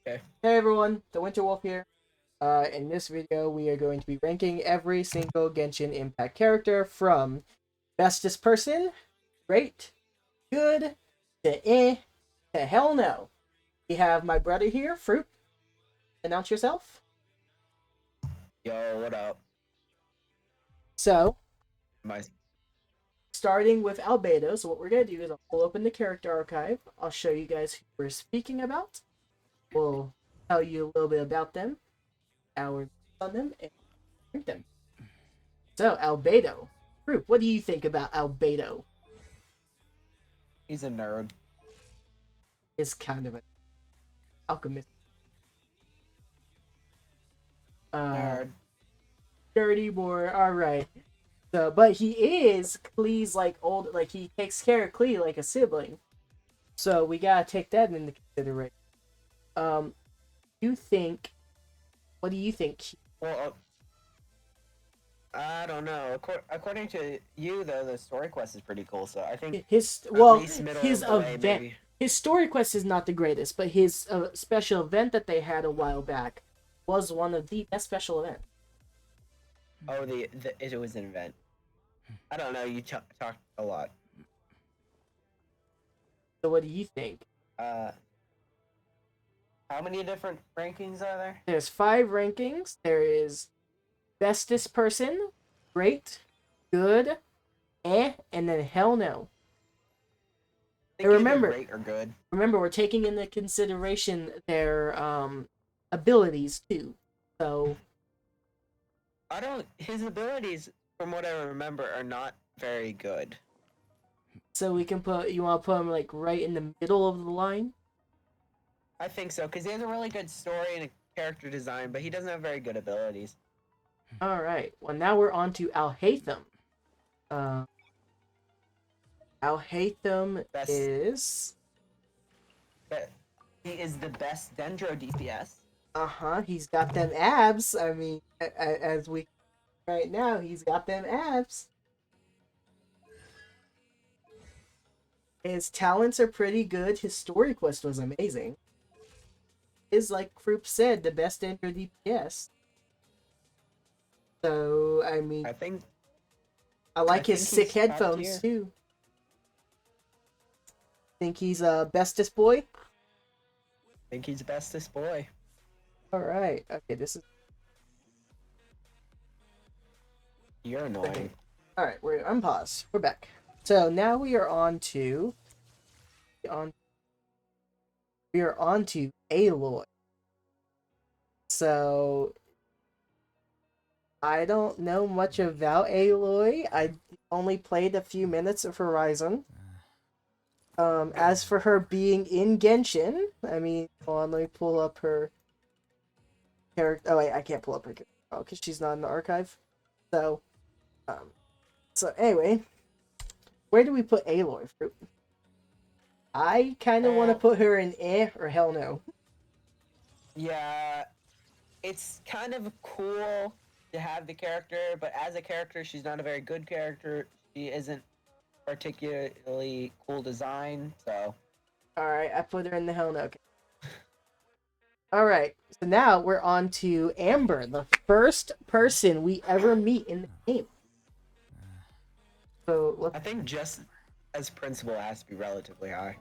Okay. Hey everyone, the Winter Wolf here. In this video, we are going to be ranking every single Genshin Impact character from bestest person, great, good, to to hell no. We have my brother here, Fruit. Announce yourself. Yo, what up? So, My starting with Albedo, so what we're going to do is I'll pull open the character archive. I'll show you guys who we're speaking about. We'll tell you a little bit about them, our on them, and rank them. So, Albedo. Fruit, what do you think about Albedo? he's a nerd. Is kind of an alchemist. Uh, Nerd. Dirty boy. All right. So, but he is Klee's like old, like he takes care of Klee like a sibling. So we gotta take that into consideration. Um, you think? What do you think? Well, I don't know. According to you, though, the story quest is pretty cool. So I think His at well, least middle his of the way, event, maybe. his story quest is not the greatest, but his special event that they had a while back was one of the best special events. Oh, it was an event. I don't know. You talked a lot. So what do you think? Uh, how many different rankings are there? There's 5 rankings. There is bestest person, great, good, and then hell no. I And think either remember, great or good. remember, we're taking into consideration their abilities too. So, I don't. His abilities, from what I remember, are not very good. so we can put you want to put him like right in the middle of the line. I think so because he has a really good story and a character design, but he doesn't have very good abilities. All right. Well, now we're on to Alhaitham. Uh, Alhaitham Best is But he is the best Dendro DPS. He's got them abs. I mean, as we right now, he's got them abs. His talents are pretty good. His story quest was amazing. Is like Krupp said, the best Dendro DPS. So I mean, I think I I like his think sick he's top headphones tier. too. Think he's bestest boy. I think he's bestest boy. All right. Okay, this is You're okay. annoying. All right, we're unpause. We're back. So now we are on to on we are on to Aloy. So I don't know much about Aloy. I only played a few minutes of Horizon. As for her being in Genshin, I mean, hold on, let me pull up her character. Oh wait, I can't pull up her character because she's not in the archive. So, um, so anyway, where do we put Aloy? Fruit? I kind of want to Well, put her in or hell no. yeah, it's kind of cool to have the character, but as a character, she's not a very good character. She isn't particularly cool design, so All right, I put her in the hell no. Okay. All right, so now we're on to Amber, the first person we ever meet in the game. So let's. I think just as principal has to be relatively high.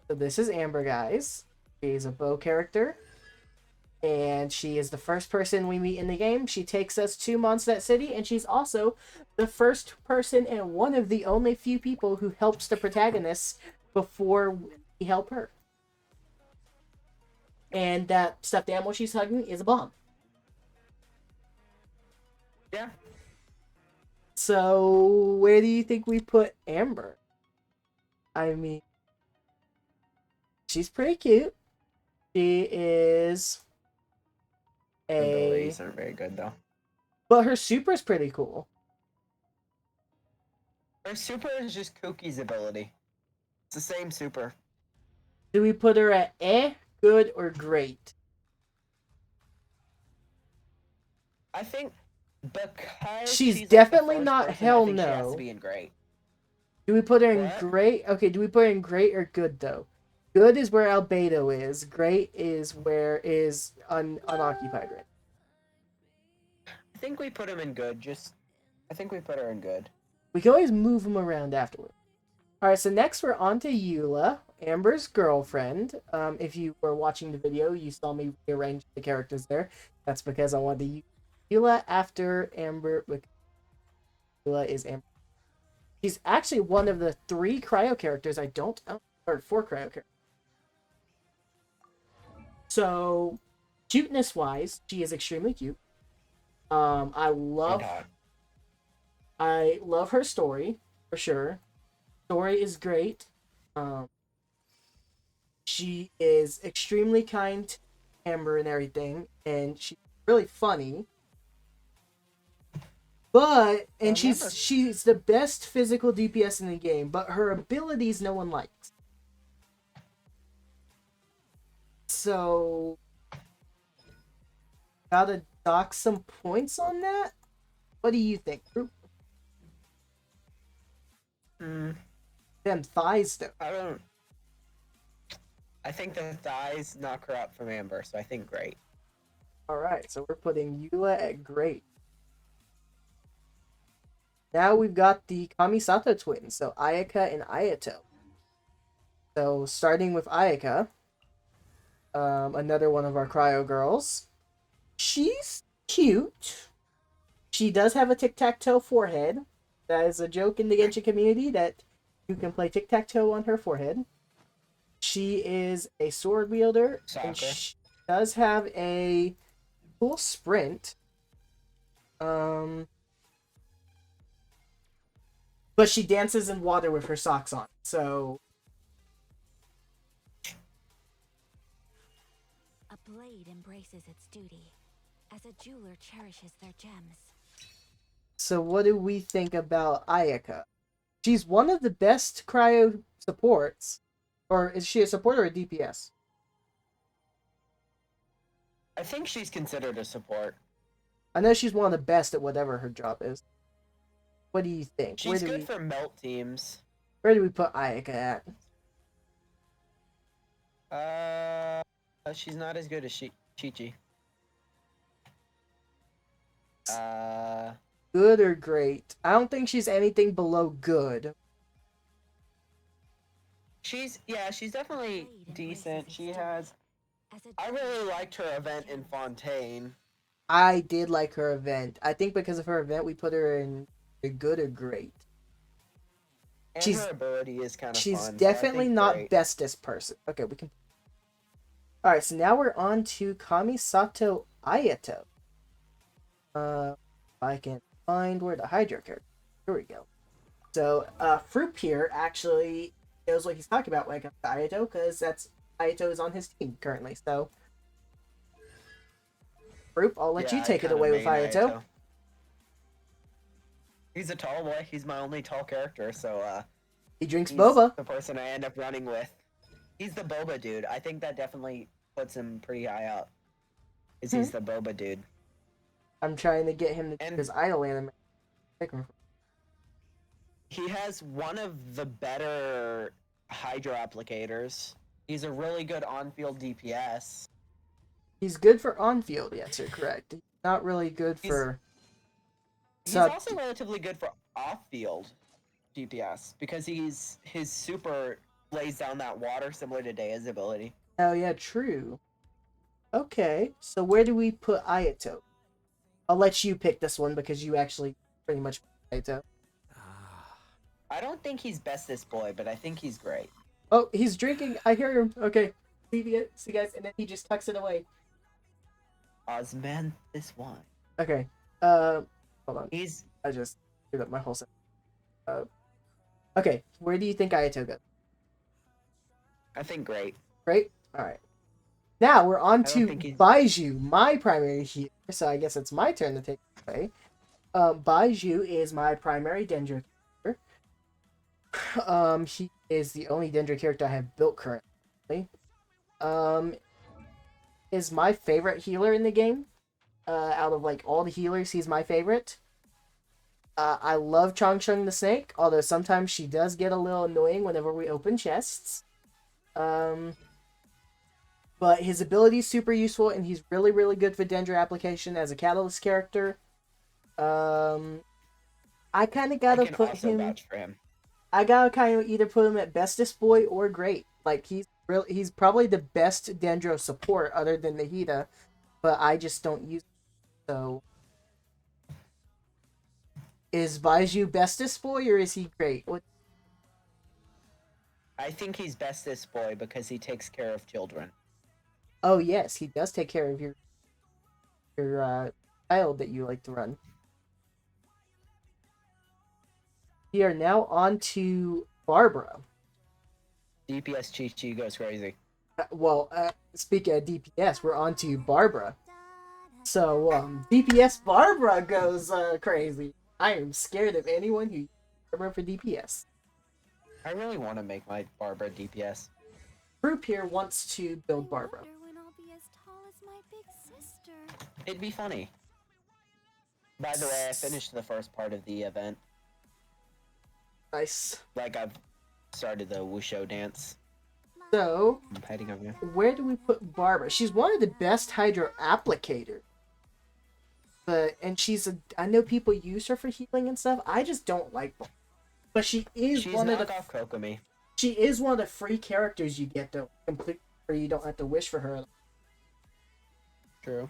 So this is Amber, guys. She's a bow character, and she is the first person we meet in the game. She takes us to Mondstadt City, and she's also the first person and one of the only few people who helps the protagonist before we help her. And that stuffed animal she's hugging is a bomb. Yeah, So where do you think we put Amber? I mean, she's pretty cute. She is her a, abilities aren't very good though. but her super's pretty cool. Her super is just Kookie's ability. It's the same super. Do we put her at good, or great? I think because She's she's like the definitely first not person, I hell think she has to no. be in great. Do we put her in What? great? Okay, do we put her in great or good though? Good is where Albedo is. Great is where is unoccupied right. I think we put him in good. I think we put her in good. We can always move him around afterward. All right, so next we're on to Eula, Amber's girlfriend. If you were watching the video, you saw me rearrange the characters there. That's because I wanted to use Eula after Amber, because Eula is Amber. She's actually one of the 3 cryo characters I don't own, or 4 cryo characters. So, cuteness wise, she is extremely cute. I And love hot. I love her story for sure. Story is great. Um, she is extremely kind to Amber and everything, and she's really funny. And Remember, she's the best physical DPS in the game, but her abilities no one likes. So gotta dock some points on that. What do you think? mm, Them thighs though. I don't. I think the thighs knock her up from Amber, so I think great. Alright, so we're putting Eula at great. Now we've got the Kamisato twins, so Ayaka and Ayato. So starting with Ayaka, another one of our cryo girls. She's cute. She does have a tic-tac-toe forehead. That is a joke in the Genshin community that you can play tic-tac-toe on her forehead. She is a sword wielder, and Soccer. she does have a cool sprint. But she dances in water with her socks on. So A blade embraces its duty, as a jeweler cherishes their gems. what do we think about Ayaka? She's one of the best cryo supports. Or is she a support or a DPS? I think she's considered a support. I know she's one of the best at whatever her job is. What do you think? She's good for melt teams. Where do we put Ayaka at? She's not as good as Chi-Chi. Good or great? I don't think she's anything below good. She's definitely decent. I really liked her event in Fontaine. I did like her event. I think because of her event, we put her in a good or great. And her ability is kind of fun. She's definitely so not great. bestest person. Okay, we can. All right, so now we're on to Kamisato Ayato. If I can find where the Hydro character. Here we go. So, Fruit here actually knows what he's talking about when it comes to Ayato, because Ayato is on his team currently. So, Fruit, I'll let you take it away with Ayato. He's a tall boy. He's my only tall character, so He drinks he's boba. the person I end up running with. He's the boba dude. I think that definitely puts him pretty high up. He's the boba dude. I'm trying to get him to do his idol anime. He has one of the better hydro applicators. He's a really good on-field DPS. He's good for on-field, yes, you're correct. He's not really good for... He's also relatively good for off-field DPS, because his super lays down that water similar to Dea's ability. Oh yeah, true. Okay, so where do we put Ayato? I'll let you pick this one because you actually pretty much put Ayato. I don't think he's bestest boy, but I think he's great. Oh, he's drinking. I hear him. Okay. See guys, and then he just tucks it away. Osmanthus wine. Okay. Hold on. I just screwed up my whole set. Okay, where do you think Ayato goes? I think great. Great? Alright. Now we're on to think Baiju, my primary healer, so I guess it's my turn to take it away. Baiju is my primary Dendro character. He is the only Dendro character I have built currently. Is my favorite healer in the game. Out of like all the healers, he's my favorite. I love Changsheng the Snake, although sometimes she does get a little annoying whenever we open chests. Um, but his ability is super useful, and he's really, really good for Dendro application as a Catalyst character. Um, I kind of I gotta can put also him. vouch for him. I gotta kind of either put him at bestest boy or great. Like he's probably the best Dendro support other than Nahida, but I just don't use it. So is Baiju bestest boy or is he great? What? I think he's bestest boy because he takes care of children. Oh yes, he does take care of your child that you like to run. We are now on to Barbara. DPS Chi goes crazy. Speaking of DPS, we're on to Barbara. So, DPS Barbara goes crazy. I am scared of anyone who uses Barbara for DPS. I really want to make my Barbara DPS. Group here wants to build Barbara. When I'll be as tall as my big sister. It'd be funny. By the way, I finished the first part of the event. Nice. Like, I've started the Wushu dance. So, I'm heading over here. where do we put Barbara? She's one of the best Hydro applicators. I know people use her for healing and stuff. I just don't like her. But she is She's one of knockoff Kokomi. She is one of the free characters you get to complete where you don't have to wish for her. True.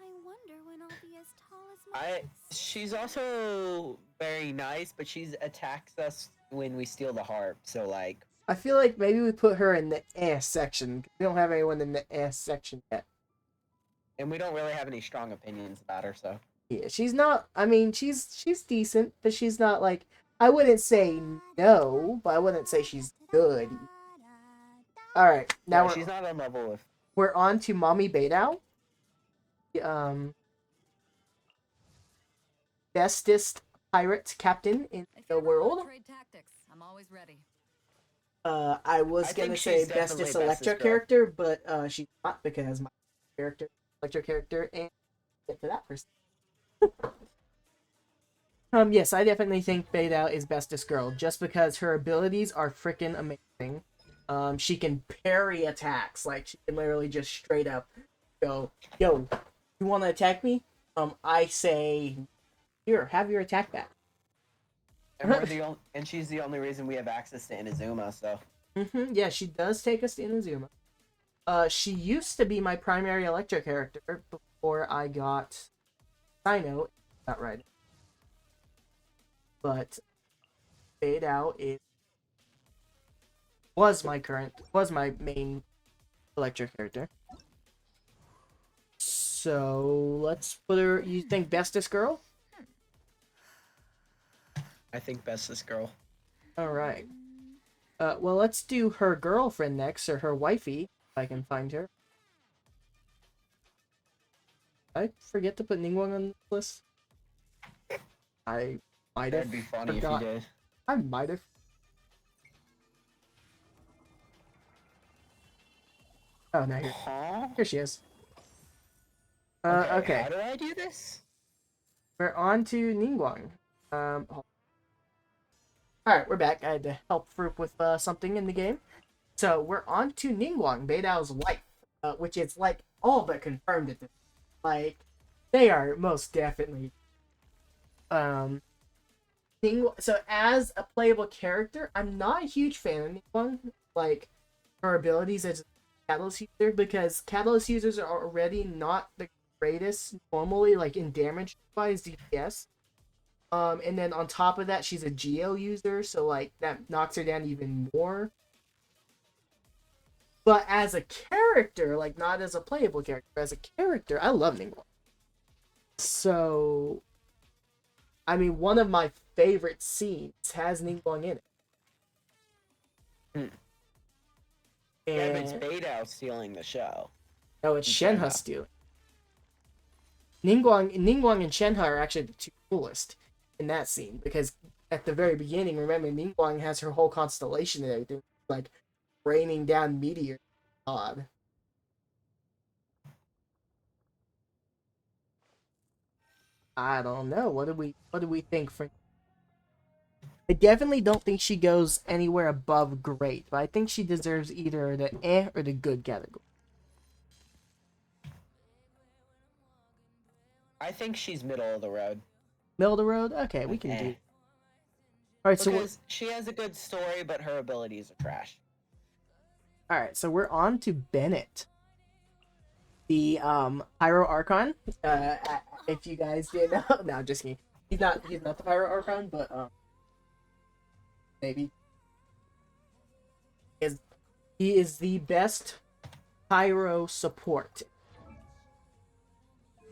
I wonder when I'll be as tall as my She's also very nice, but she attacks us when we steal the harp. So like, I feel like maybe we put her in the section. We don't have anyone in the section yet. and we don't really have any strong opinions about her. So Yeah, she's not. I mean, she's decent, but she's not like. I wouldn't say no, but I wouldn't say she's good. All right, now she's not on level with. we're on to Mommy Beidou. Bestest pirate captain in the world. Trade tactics. I'm always ready. I was I gonna think say she's definitely bestest bestest Electro girl. character, but she's not because my character, Electro character, and get to that person. Yes, I definitely think Beidou is bestest girl, just because her abilities are freaking amazing. She can parry attacks, like she can literally just straight up go, "Yo, you want to attack me?" I say, "Here, have your attack back." And we're the only, and she's the only reason we have access to Inazuma. So Yeah, she does take us to Inazuma. She used to be my primary Electro character before I got Sino. Not right. But Beidou was my main Electro character. So let's put her. You think bestest girl? I think bestest girl. All right. Well, let's do her girlfriend next, or her wifey, if I can find her. I forget to put Ningguang on the list. I might have. That'd be funny forgot. if you did. I might have. Oh no, here. Huh? Here she is. Okay. Okay. How do I do this? We're on to Ningguang. Alright, we're back. I had to help Fruit with something in the game. So we're on to Ningguang, Beidou's wife, which is like all but confirmed at this. Like, they are most definitely. So as a playable character, I'm not a huge fan of Ningguang. Like, her abilities as a Catalyst user, because Catalyst users are already not the greatest normally, like in damage by his DPS. And then on top of that, she's a Geo user, so like that knocks her down even more. But as a character, like not as a playable character, but as a character, I love Ningguang. So, I mean, one of my favorite scenes has Ningguang in it. Hmm. And Yeah, but it's Beidou stealing the show. no, it's Shenhe. Shenhe stealing. Ningguang and Shenhe are actually the two coolest in that scene, because at the very beginning, remember, Ningguang has her whole constellation and everything, like raining down meteors. God. I don't know. What do we think for I definitely don't think she goes anywhere above great, but I think she deserves either the or the good category. I think she's middle of the road. Middle of the road? Okay, we Like, can eh. do. Alright, so Because she has a good story, but her abilities are trash. we're on to Bennett. The Pyro Archon. If you guys didn't know, no, just kidding. He's not the Pyro Archon, but maybe he is the best Pyro support.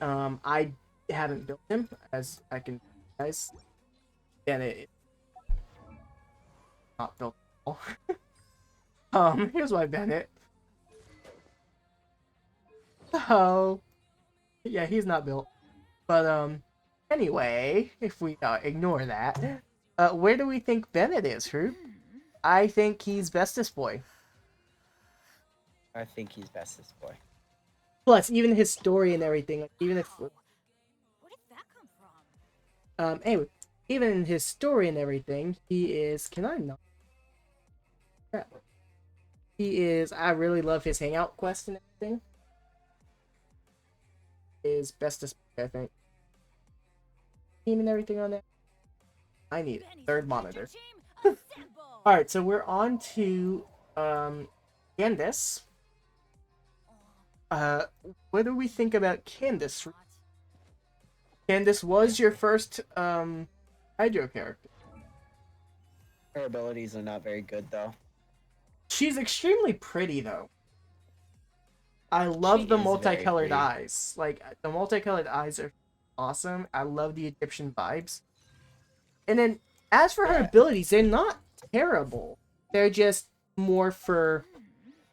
I haven't built him, as I can guys. Bennett not built at all. Here's my Bennett. Oh, yeah, he's not built. But anyway, if we ignore that, where do we think Bennett is, Hoop? I think he's bestest boy. I think he's bestest boy. Plus, even his story and everything, like, even if Where did that come from? anyway, even in his story and everything, he is. Can I not? Yeah. He is. I really love his hangout quest and everything. Is bestest boy, I think. Team and everything on that. I need a third monitor. Alright, so we're on to Candace. What do we think about Candace? Candace was your first Hydro character. Her abilities are not very good, though. She's extremely pretty though. I love She the is very multicolored pretty. eyes. Like the multicolored eyes are awesome. I love the Egyptian vibes. And then as for her Yeah. abilities, they're not terrible. They're just more for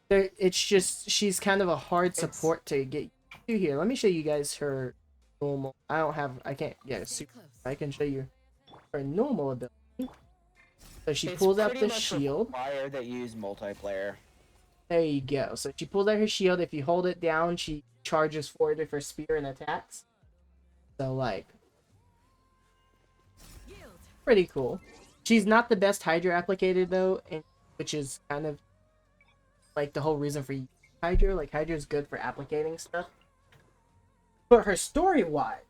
it's just she's kind of a hard support to get to here. Let me show you guys her normal. I can't get a super. I can show you her normal ability. So she It's pulls out pretty the much shield. required that you use multiplayer. There you go. So she pulls out her shield. If you hold it down, she charges forward with her spear and attacks. So like pretty cool. She's not the best Hydra applicator though, and which is kind of like the whole reason for Hydra. Like Hydra is good for applicating stuff. But her story-wise,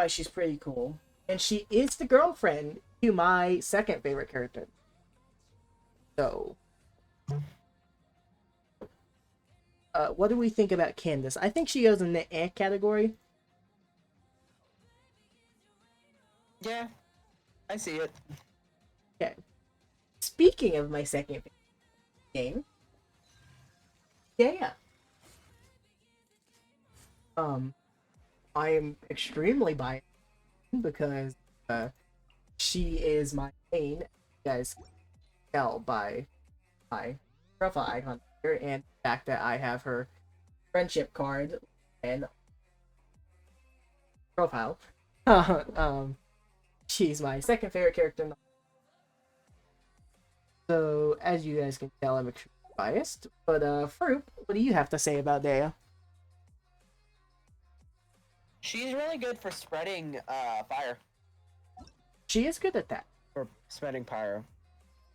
she's pretty cool. And she is the girlfriend to my second favorite character. So, what do we think about Candace? I think she goes in the category. Yeah, I see it. Okay. Speaking of my second favorite game, yeah. I am extremely biased because she is my main. You guys can tell by my profile icon here and the fact that I have her friendship card and profile. She's my second favorite character. So as you guys can tell, I'm extremely biased. But Fruit, what do you have to say about Dea? She's really good for spreading fire. She is good at that. Or spreading pyro.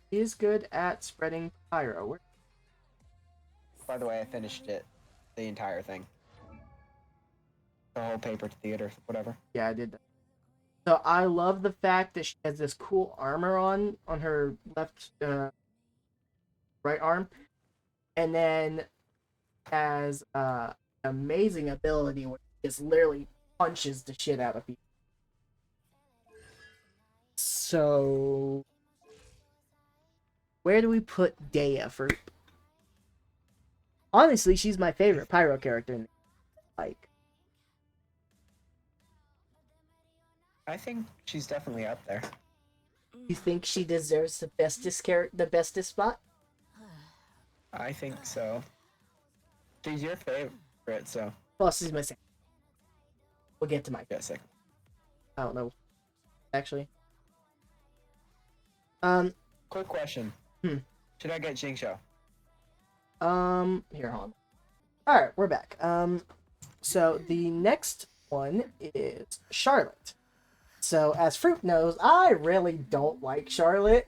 She is good at spreading pyro. By the way, I finished it. The entire thing. The whole paper theater, whatever. Yeah, I did that. So I love the fact that she has this cool armor on her left, right arm, and then has amazing ability where she just literally punches the shit out of people. So where do we put Dea for? Honestly, she's my favorite pyro character. Like, I think she's definitely up there. you think she deserves the bestest spot? I think so. She's your favorite, so. Plus, she's my second. We'll get to my. Yeah, second. I don't know. Actually. Quick question. Should I get Jingsho? Here, hold on. Alright, we're back. So the next one is Charlotte. So, as Fruit knows, I really don't like Charlotte.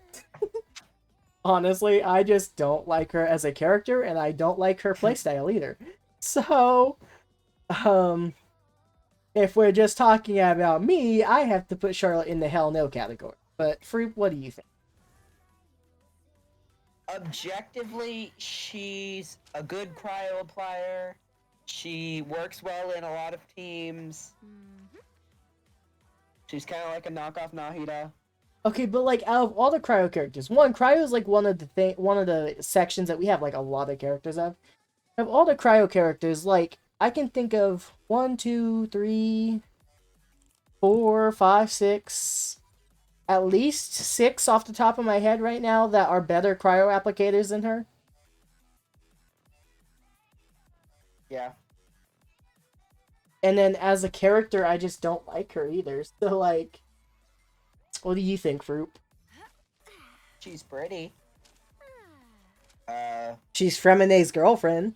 Honestly, I just don't like her as a character, and I don't like her playstyle either. So, um, if we're just talking about me, I have to put Charlotte in the hell no category. But Fruit, what do you think? Objectively, she's a good cryo applier. She works well in a lot of teams. Mhm. She's kind of like a knockoff Nahida. Okay, but like out of all the cryo characters, cryo is like one of the sections that we have like a lot of characters of. Of all the cryo characters, like I can think of 1, 2, 3, 4, 5, 6, at least 6 off the top of my head right now that are better cryo applicators than her. Yeah. And then as a character, I just don't like her either. So like, what do you think, Fruit? She's pretty. She's Fremenne's girlfriend.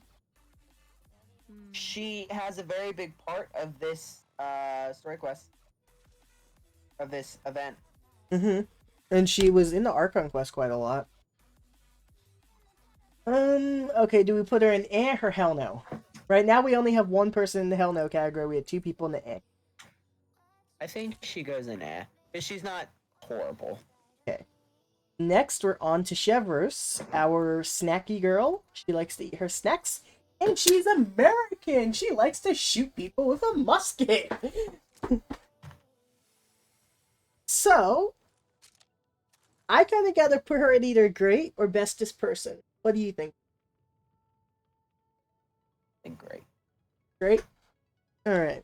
She has a very big part of this story quest. Of this event. Mm-hmm. And she was in the Archon quest quite a lot. Okay, do we put her in eh or hell no? Right now we only have one person in the hell no category. We have 2 people in the eh. I think she goes in eh. Because she's not horrible. Okay. Next, we're on to Chevreuse, our snacky girl. She likes to eat her snacks. And she's American! She likes to shoot people with a musket! So, I kind of gotta put her in either great or bestest person. What do you think? I think great. Great? Alright.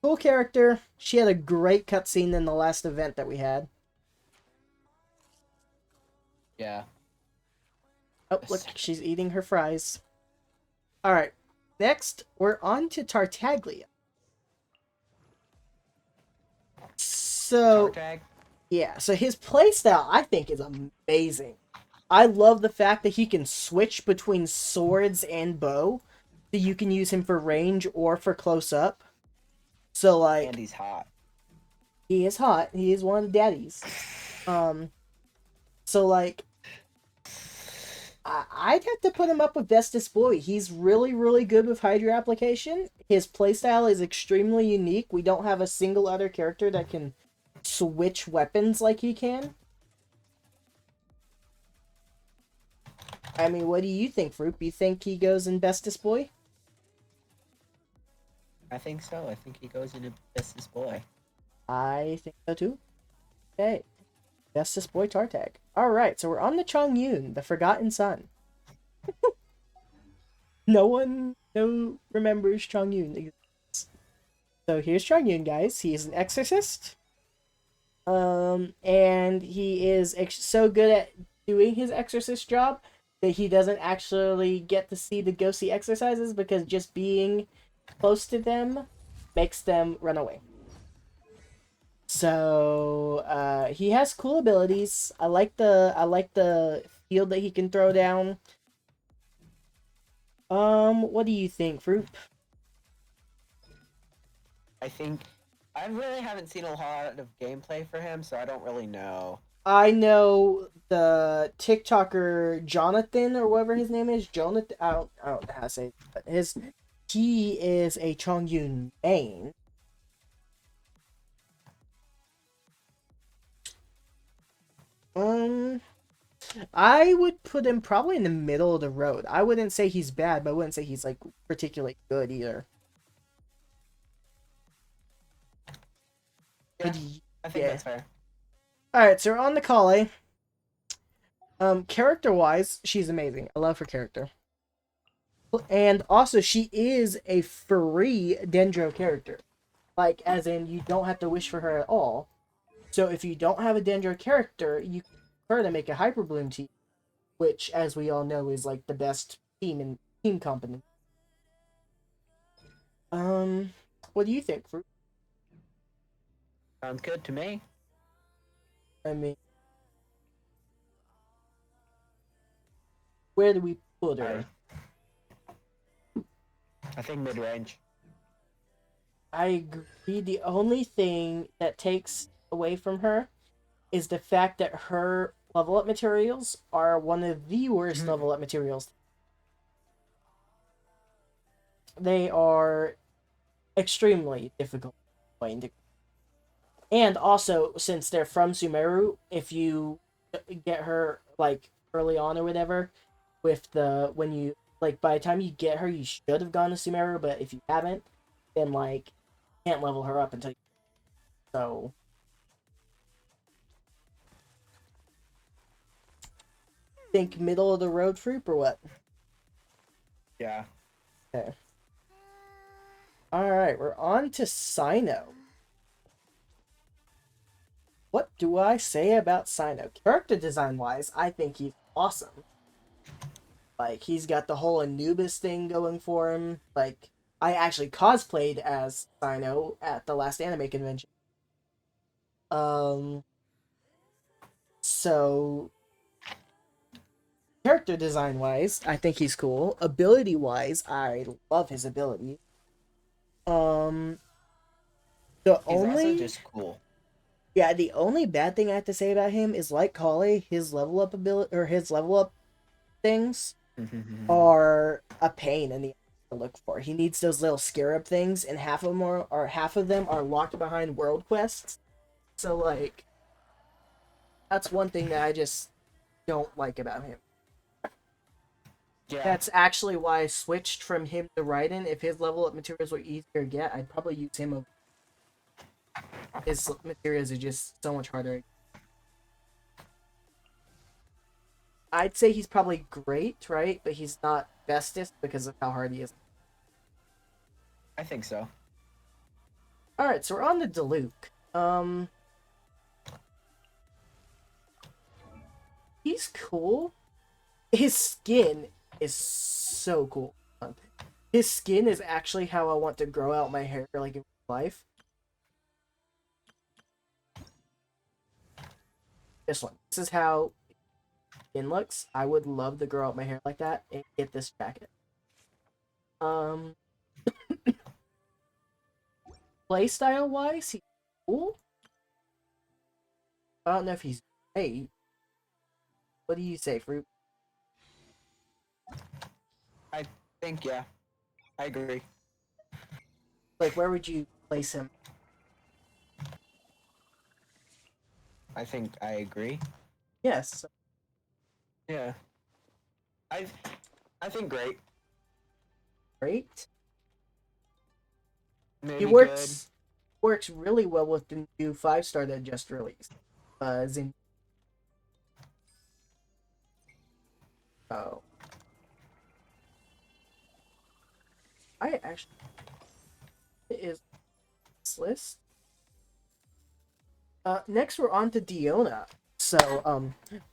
Cool character. She had a great cutscene in the last event that we had. Yeah. Oh, look, she's eating her fries. Alright. Next, we're on to Tartaglia. So, Tartag? yeah, so his playstyle I think is amazing. I love the fact that he can switch between swords and bow. So you can use him for range or for close up. So like, And he's hot. he is hot. He is one of the daddies. So like, I'd have to put him up with Bestest Boy. He's really, really good with Hydra application. His playstyle is extremely unique. We don't have a single other character that can switch weapons like he can. I mean, what do you think, Fruit? You think he goes in Bestest Boy? I think so. I think he goes into Bestest Boy. I think so too. Okay. Bestest Boy Tartag. Alright, so we're on the Chongyun, the Forgotten Son. No one remembers Chongyun. So here's Chongyun, guys. He is an exorcist. And he is so good at doing his exorcist job that he doesn't actually get to see the ghostly exercises because just being close to them makes them run away. So he has cool abilities. I like the field that he can throw down. What do you think, Fruit? I think I really haven't seen a lot of gameplay for him, so I don't really know. I know the TikToker Jonathan or whatever his name is. Jonathan, I don't know how to say it, but he is a Chongyun main. I would put him probably in the middle of the road. I wouldn't say he's bad, but I wouldn't say he's like particularly good either. Yeah, I think that's fair. Alright, so we're on the Kale. Character-wise, she's amazing. I love her character. And also, she is a free Dendro character. Like, as in, you don't have to wish for her at all. So if you don't have a Dendro character, you can prefer to make a Hyper Bloom team. Which, as we all know, is like the best team in team competent. What do you think, Fruit? Sounds good to me. I mean, where do we put her? I think mid-range. I agree. The only thing that takes away from her is the fact that her level up materials are one of the worst level up materials. They are extremely difficult to find. And also, since they're from Sumeru, if you get her like early on or whatever, with the when you like by the time you get her, you should have gone to Sumeru, but if you haven't, then like you can't level her up until you, so think middle of the road fruit or what? Yeah. Okay. All right, we're on to Sino. What do I say about Sino? Character design wise, I think he's awesome. Like, he's got the whole Anubis thing going for him. Like, I actually cosplayed as Sino at the last anime convention. So character design wise, I think he's cool. Ability wise, I love his ability. The He's only also just cool. Yeah, the only bad thing I have to say about him is like Kale, his level up ability or his level up things are a pain in the ass to look for. He needs those little scarab things, and half of them are locked behind world quests. So like, that's one thing that I just don't like about him. Yeah. That's actually why I switched from him to Raiden. If his level up materials were easier to get, I'd probably use him over. His materials are just so much harder. I'd say he's probably great, right? But he's not bestest because of how hard he is. I think so. Alright, so we're on to Diluc. He's cool. His skin is so cool. His skin is actually how I want to grow out my hair, like, in life. This one. This is how skin looks. I would love to grow out my hair like that and get this jacket. Playstyle wise, he's cool. I don't know if he's great. What do you say, Fruit? I think, yeah. I agree. Like, where would you place him? I think I agree. Yes. Yeah. I think great. Great. Maybe He works really well with the new 5-star that just released. Zen. Oh. I actually it is this list. Next we're on to Diona. So,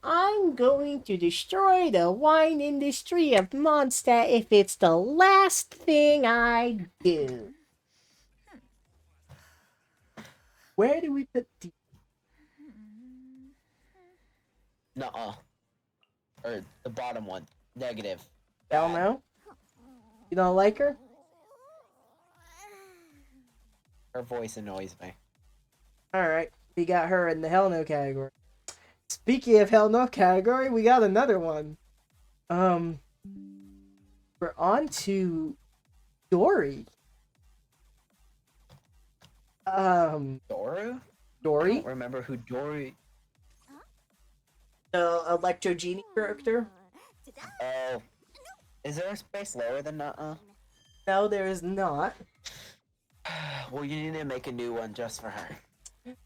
I'm going to destroy the wine industry of Mondstadt if it's the last thing I do. Where do we put Diona? Nuh-uh. Or the bottom one. Negative. Hell Bad. no? You don't like her? Her voice annoys me. Alright, we got her in the hell no category. Speaking of hell no category, we got another one. We're on to Dory. Doru? I Dory? don't remember who Dory... The Electro Genie character? Oh. Is there a space lower than nuh-uh? No, there is not. Well, you need to make a new one just for her.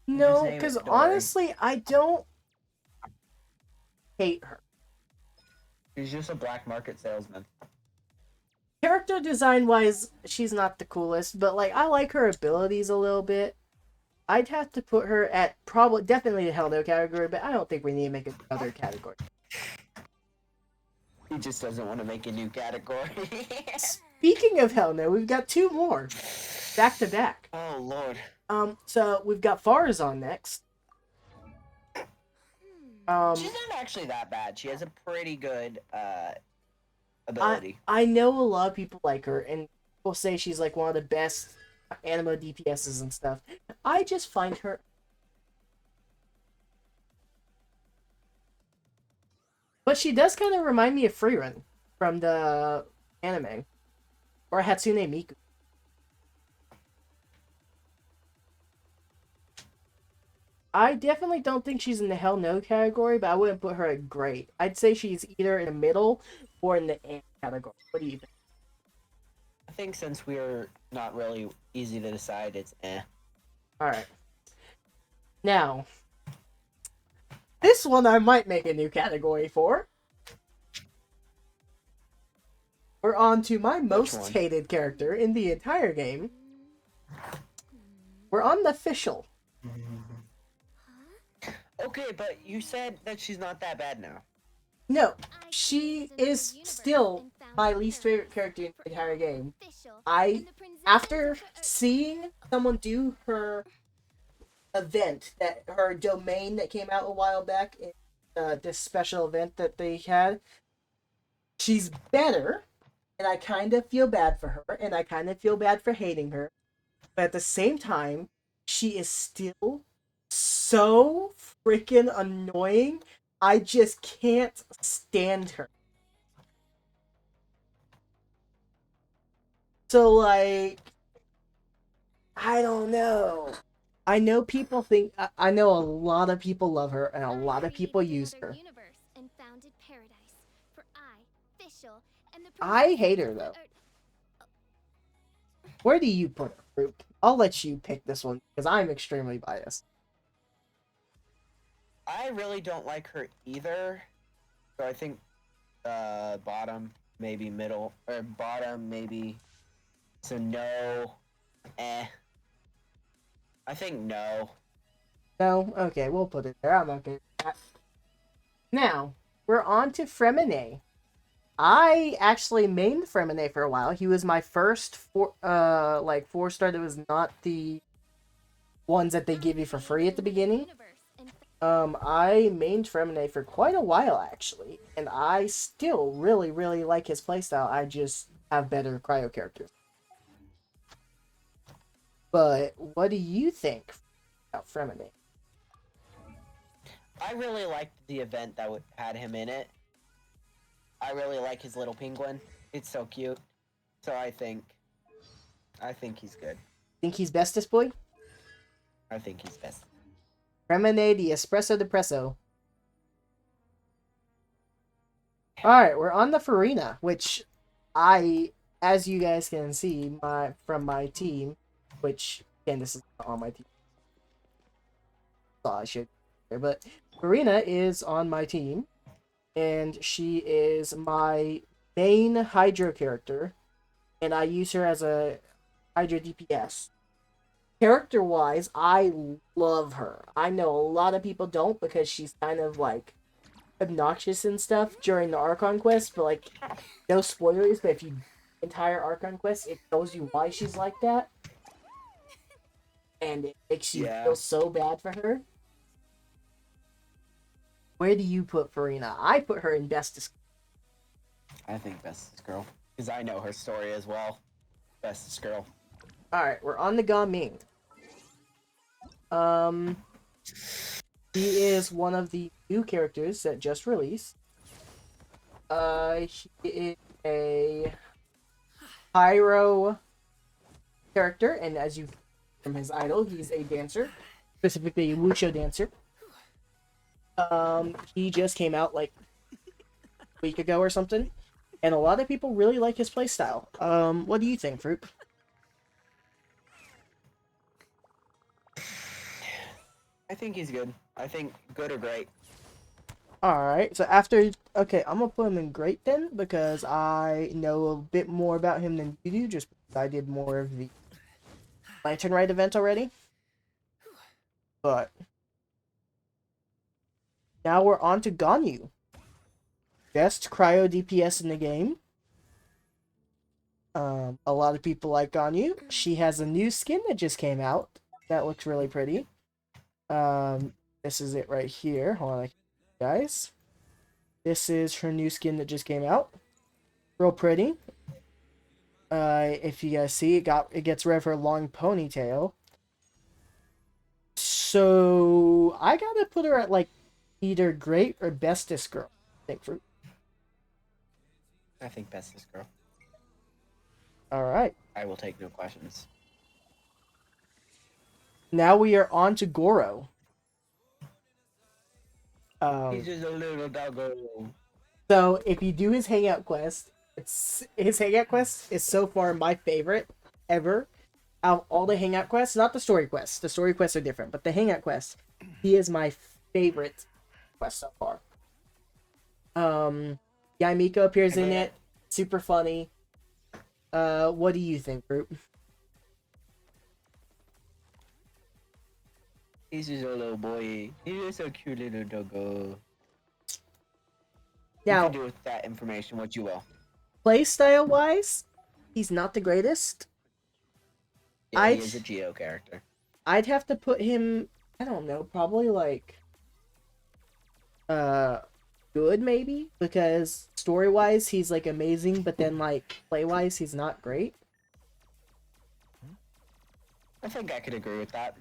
No, name it because Dory. honestly, I don't hate her. She's just a black market salesman. Character design wise, she's not the coolest, but like I like her abilities a little bit. I'd have to put her at probably definitely the hell no category, but I don't think we need to make another category. He just doesn't want to make a new category. Speaking of hell no, we've got two more back to back. Oh lord. So we've got Farazan next. She's not actually that bad. She has a pretty good ability. I know a lot of people like her, and people say she's like one of the best anima DPSs and stuff. I just find her. But she does kind of remind me of Freerun from the anime. Or Hatsune Miku. I definitely don't think she's in the hell no category, but I wouldn't put her at great. I'd say she's either in the middle or in the A category. What do you think? I think since we're not really easy to decide, it's eh. Alright. Now, this one I might make a new category for. We're on to my most hated character in the entire game. We're on the official. Okay, but you said that she's not that bad now. No, she is still my least favorite character in the entire game. After seeing someone do her event, that her domain that came out a while back, in this special event that they had, she's better, and I kind of feel bad for her, and I kind of feel bad for hating her, but at the same time, she is still so freaking annoying. I just can't stand her. So, like, I don't know. I know people think, I know a lot of people love her, and a lot of people use her. I hate her, though. Where do you put her, Group? I'll let you pick this one, because I'm extremely biased. I really don't like her either. So I think bottom, maybe middle, or bottom, maybe. So no, eh. I think no. No? Okay, we'll put it there. I'm okay with that. Now, we're on to Fremine. I actually mained Fremine for a while. He was my first 4-star that was not the ones that they give you for free at the beginning. I mained Fremine for quite a while, actually, and I still really, really like his playstyle. I just have better cryo characters. But what do you think about Fremine? I really liked the event that had him in it. I really like his little penguin. It's so cute. So I think he's good. Think he's bestest boy? I think he's best. Fremine the Espresso Depresso. Alright, we're on the Farina, which as you guys can see, from my team, which, again, this is not on my team. Thought I should, but Farina is on my team, and she is my main Hydro character, and I use her as a Hydro DPS. Character-wise, I love her. I know a lot of people don't because she's kind of, like, obnoxious and stuff during the Archon quest, but, like, no spoilers, but if you entire Archon quest, it tells you why she's like that. And it makes you feel so bad for her. Where do you put Farina? I put her in bestest. I think bestest girl. Because I know her story as well. Bestest girl. Alright, we're on the Gaming. He is one of the new characters that just released. He is a pyro character, and as you from his idol, he's a dancer, specifically a wuxia dancer. He just came out like a week ago or something, and a lot of people really like his playstyle. What do you think, Fruit? I think he's good. I think good or great. Alright, so okay, I'm gonna put him in great then, because I know a bit more about him than you do, just because I did more of the Lantern Rite event already. But now we're on to Ganyu. Best cryo DPS in the game. A lot of people like Ganyu. She has a new skin that just came out. That looks really pretty. This is it right here. Hold on, guys. This is her new skin that just came out. Real pretty. If you guys see, it gets rid of her long ponytail. So I gotta put her at like either great or bestest girl. I think for. I think bestest girl. All right. I will take no questions. Now we are on to Goro. He's just a little doggo. So if you do his hangout quest, his hangout quest is so far my favorite ever. Out of all the hangout quests, not the story quests. The story quests are different, but the hangout quest, he is my favorite quest so far. Yaimiko appears in it. Super funny. What do you think, Group? He's just a little boy. He's just a cute little doggo. Now, you can do with that information what you will. Playstyle wise, he's not the greatest. Yeah, he is a Geo character. I'd have to put him, I don't know, probably like good maybe, because story wise he's like amazing, but then like play wise he's not great. I think I could agree with that.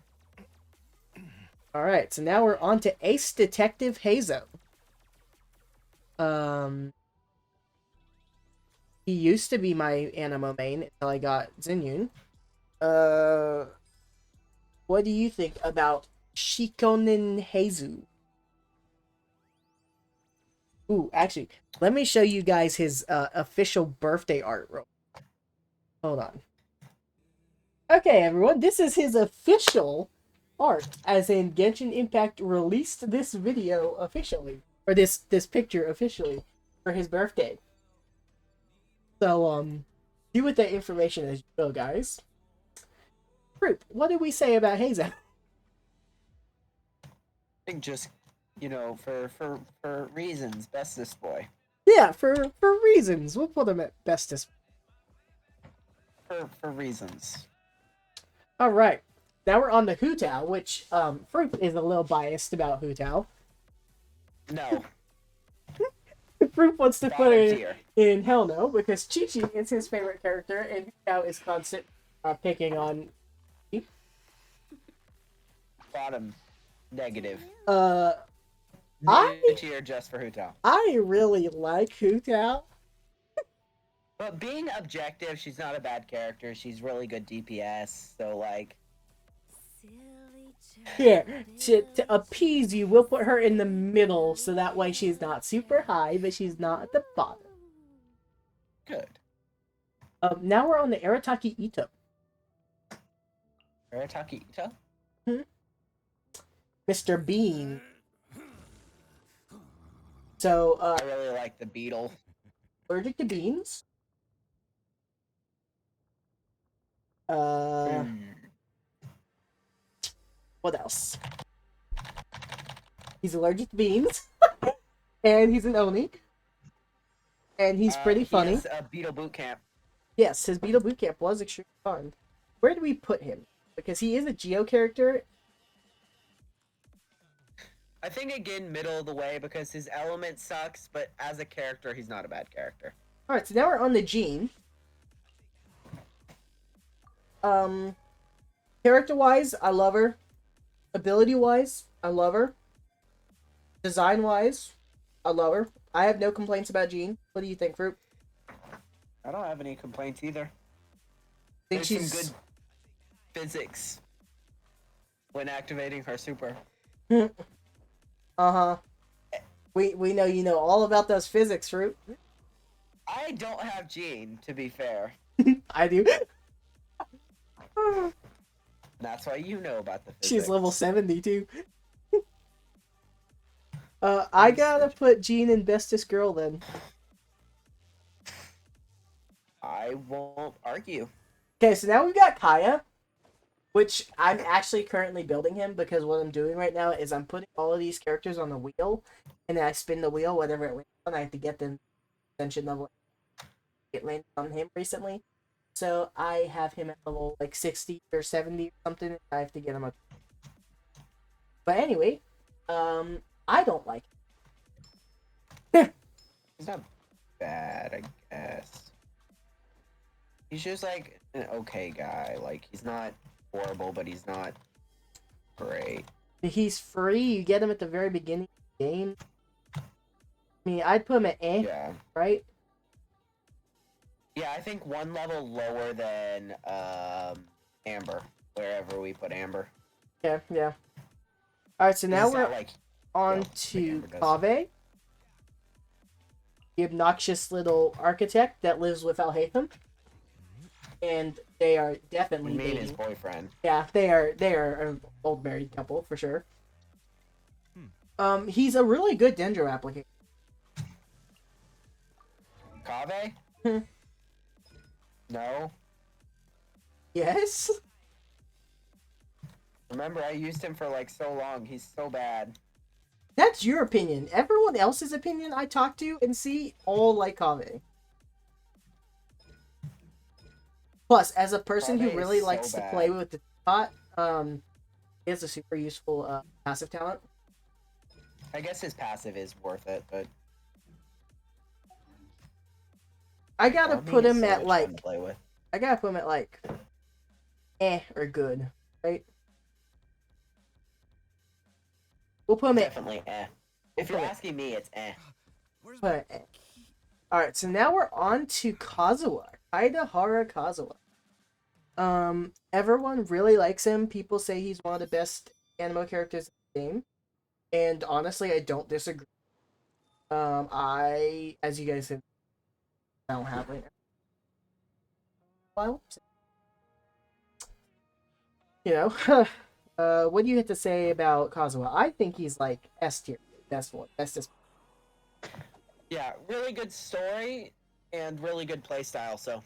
Alright, so now we're on to Ace Detective Hazo. He used to be my animo main until I got Xinyun. What do you think about Shikonen Hazu? Ooh, actually, let me show you guys his official birthday art. Hold on. Okay, everyone, this is his official art, as in Genshin Impact released this video officially, or this picture officially for his birthday. So, do with that information as you will, guys. Fruit, what did we say about Hazel? I think just, you know, for reasons, bestest boy. Yeah, for reasons. We'll put him at bestest. For reasons. Alright. Now we're on to Hu Tao, which, Fruit is a little biased about Hu Tao. No. Fruit wants to put it in Hell No, because Chi-Chi is his favorite character, and Hu Tao is constant picking on... Bottom. Negative. I just for Hu Tao. I really like Hu Tao. But being objective, she's not a bad character. She's really good DPS, so like... Here, to appease you, we'll put her in the middle, so that way she's not super high, but she's not at the bottom. Good. Now we're on the Arataki Ito. Arataki Ito? Mr. Bean. So, I really like the beetle. Allergic to beans? What else? He's allergic to beans. And he's an Oni. And he's pretty funny. He has a beetle boot camp. Yes, his Beetle Boot Camp was extremely fun. Where do we put him? Because he is a Geo character. I think again middle of the way because his element sucks, but as a character he's not a bad character. Alright, so now we're on the Jean. Character-wise, I love her. Ability-wise, I love her. Design-wise, I love her. I have no complaints about Jean. What do you think, Fruit? I don't have any complaints either. Think There's she's some good physics when activating her super. Uh-huh. We know you know all about those physics, Fruit. I don't have Jean, to be fair. I do. That's why you know about the physics. She's level 70 too. I gotta put Jean in bestest girl then. I won't argue. Okay, so now we've got Kaya, which I'm actually currently building him because what I'm doing right now is I'm putting all of these characters on the wheel, and then I spin the wheel, whatever it lands on, I have to get the ascension level. It landed on him recently, so I have him at level like 60 or 70 or something, and I have to get him up. But anyway, I don't like him. He's not bad, I guess. He's just like an okay guy. Like he's not horrible, but he's not great. He's free. You get him at the very beginning of the game. I mean, I'd put him at Yeah. right? Yeah, I think one level lower than Amber, wherever we put Amber. Yeah, yeah. Alright, so now Is we're that like on like to Amber does. Kaveh, the obnoxious little architect that lives with Alhaitham. And they are definitely me and his dating. boyfriend? Yeah, they are an old married couple for sure. He's a really good Dendro applicant. Kaveh? No. Yes? Remember, I used him for like so long. He's so bad. That's your opinion. Everyone else's opinion I talk to and see all like Kaveh. Plus, as a person who Kaveh really is so likes to bad. play with the bot, he has a super useful passive talent. I guess his passive is worth it, but I gotta Army put is him so at much fun to like, play with. or good, right? We'll put him at Definitely If you're asking me, it's Where's put it at. Alright, so now we're on to Kazuha. Kaidahara Kazuha. Everyone really likes him. People say he's one of the best anime characters in the game. And honestly, I don't disagree. As you guys said, I don't have right now. Well, you know, what do you have to say about Kazuha? I think he's like S tier, bestest. Yeah, really good story and really good play style, so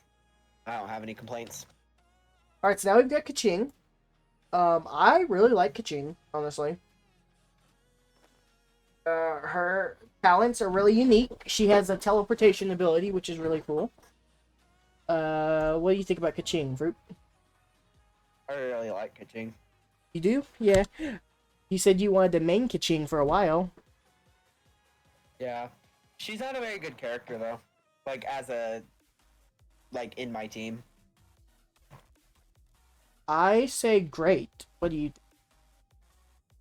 I don't have any complaints. All right, so now we've got Kaching. I really like Kaching, honestly. Her talents are really unique. She has a teleportation ability, which is really cool. What do you think about Kaching, Fruit? I really like Kaching. You do? Yeah. You said you wanted the main Kaching for a while. Yeah. She's not a very good character, though. Like, in my team. I say great. What do you...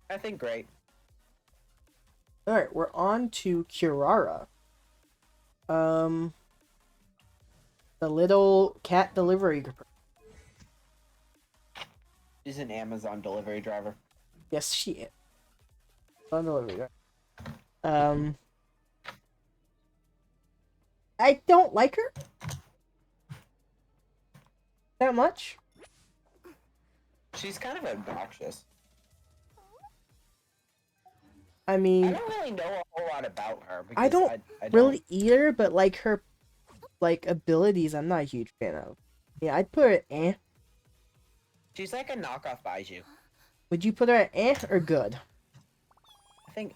I think great. Alright, we're on to Kirara. The little cat delivery. She's an Amazon delivery driver. Yes, she is. On delivery. I don't like her that much. She's kind of obnoxious. I I mean, don't really know a whole lot about her. Because I don't I don't really either, but like her abilities, I'm not a huge fan of. Yeah, I'd put her at eh. She's like a knockoff Baiju. Would you put her at eh or good? I think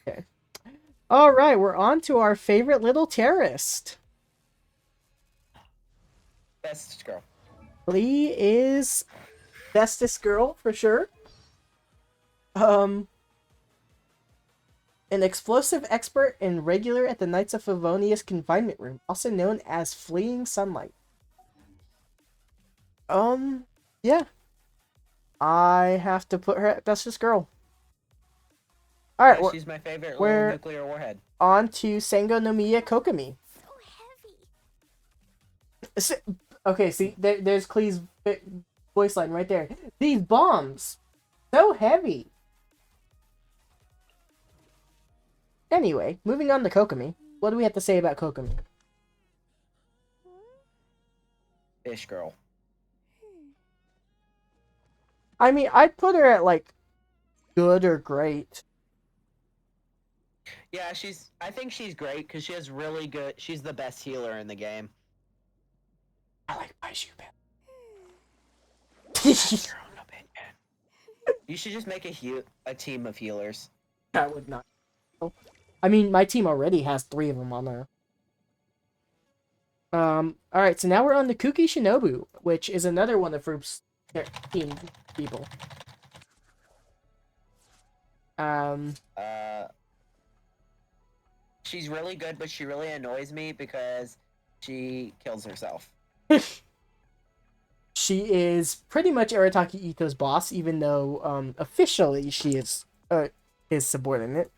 Okay. All right, we're on to our favorite little terrorist. Best girl. Lee is bestest girl for sure. An explosive expert and regular at the Knights of Favonius confinement room, also known as Fleeing Sunlight. Yeah. I have to put her at bestest girl. Alright, Yeah, we're she's my favorite we're- little nuclear warhead. on to Sengo no Miya Kokomi. so heavy? Okay, see, there's Klee's voice line right there. These bombs, so heavy. Anyway, moving on to Kokomi. What do we have to say about Kokomi? Fish girl. I mean, I'd put her at like good or great. Yeah, I think she's great because she has really good. She's the best healer in the game. I like Baiju better. That's your own opinion. You should just make a team of healers. I would not. I mean, my team already has 3 of them on there. Alright, so now we're on to Kuki Shinobu, which is another one of Fruit's team people. She's really good, but she really annoys me because she kills herself. She is pretty much Arataki Ito's boss, even though officially she is his subordinate.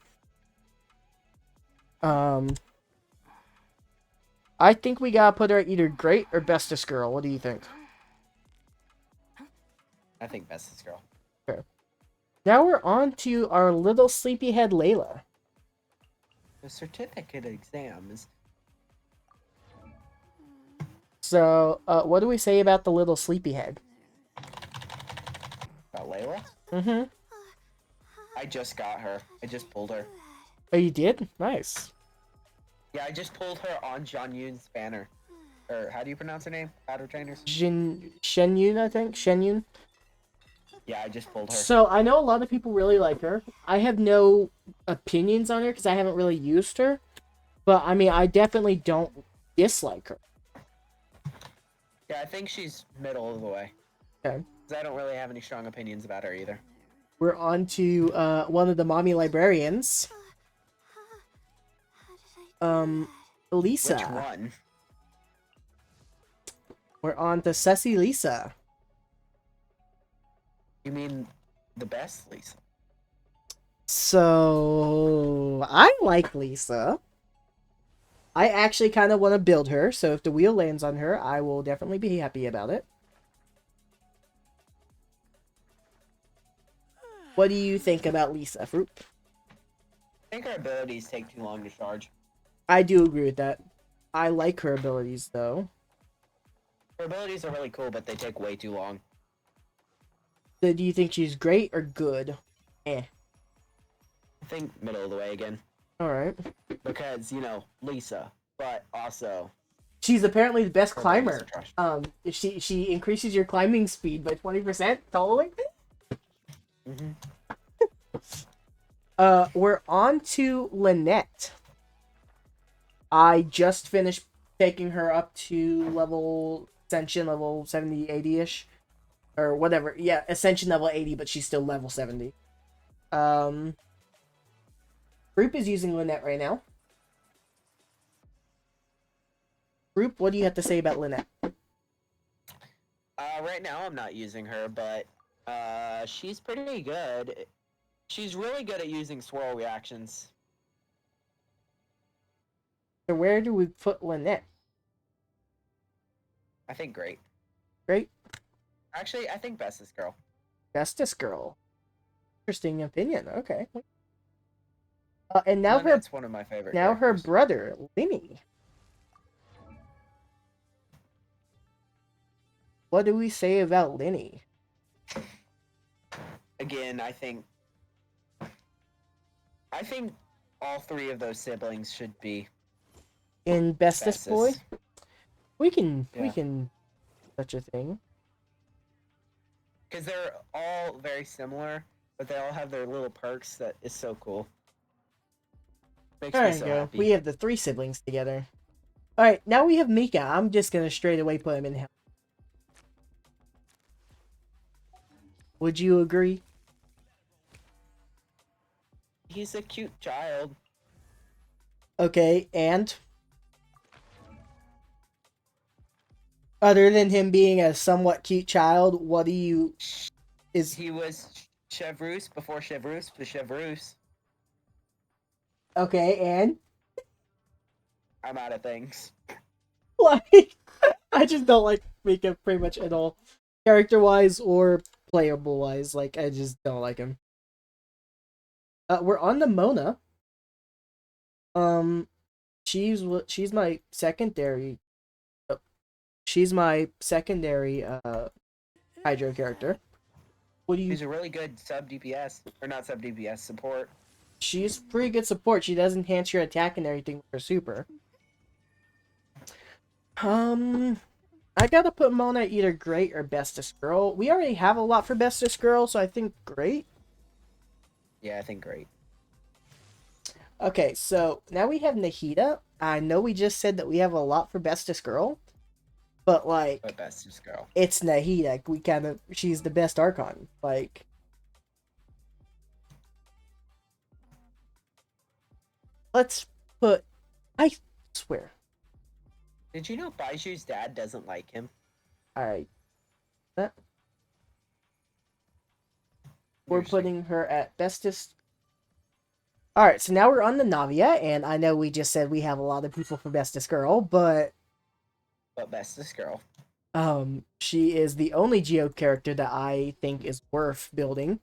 I think we gotta put her at either great or bestest girl. What do you think? I think bestest girl. Okay. Now we're on to our little sleepyhead Layla. The certificate exams. So, what do we say about the little sleepyhead? About Layla? Mm-hmm. I just got her. I just pulled her. Oh, you did? Nice. Yeah, I just pulled her on Jean Yun's banner. Or how do you pronounce her name? Battle trainers? Shenyun, I think? Shenyun? Yeah, I just pulled her. So, I know a lot of people really like her. I have no opinions on her because I haven't really used her. But, I mean, I definitely don't dislike her. Yeah, I think she's middle of the way. Okay. Because I don't really have any strong opinions about her either. We're on to one of the mommy librarians. Lisa. Which one? We're on to Ceci Lisa. You mean the best Lisa? So, I like Lisa. I actually kind of want to build her, so if the wheel lands on her, I will definitely be happy about it. What do you think about Lisa, Fruit? I think her abilities take too long to charge. I do agree with that. I like her abilities, though. Her abilities are really cool, but they take way too long. So do you think she's great or good? Eh. I think middle of the way again. Alright. Because, you know, Lisa, but also... She's apparently the best her abilities climber. are trash. She increases your climbing speed by 20%, totally. We're on to Lynette. I just finished taking her up to level Ascension, level 70, 80-ish. Or whatever. Yeah, Ascension level 80, but she's still level 70. Group is using Lynette right now. Group, what do you have to say about Lynette? Right now I'm not using her, but she's pretty good. She's really good at using swirl reactions. So where do we put Lynette? I think great. Great. Actually, I think bestest girl. Bestest girl. Interesting opinion. Okay. And now Lynette's one of my favorite her characters. brother, Linny. What do we say about Linny? Again, I think all three of those siblings should be In bestest boy? We can Yeah. such a thing. Because they're all very similar, but they all have their little perks that is so cool. Makes There me you so go. happy. We have the three siblings together. Alright, now we have Mika. I'm just gonna straight away put him in hell. Would you agree? He's a cute child. Okay, and? Other than him being a somewhat cute child, what do you... He was Chevreuse before Chevreuse was Chevreuse. Okay, and? I'm out of things. Like, I just don't like Mika pretty much at all. Character-wise or playable-wise, like, I just don't like him. We're on to Mona. She's my secondary. She's my secondary Hydro character. What do you? He's a really good sub DPS, or not sub DPS support. She's pretty good support. She does enhance your attack and everything with her super. I gotta put Mona either great or bestest girl. We already have a lot for bestest girl, so I think great. Yeah, I think great. Okay, so now we have Nahida. I know we just said that we have a lot for bestest girl, but like, But bestest girl. it's Nahida. She's the best Archon. Like, let's put. I swear, Did you know Baiju's dad doesn't like him? Alright. We're Interesting. putting her at bestest. Alright, so now we're on the Navia, and I know we just said we have a lot of people for bestest girl, but bestest girl. she is the only Geo character that I think is worth building.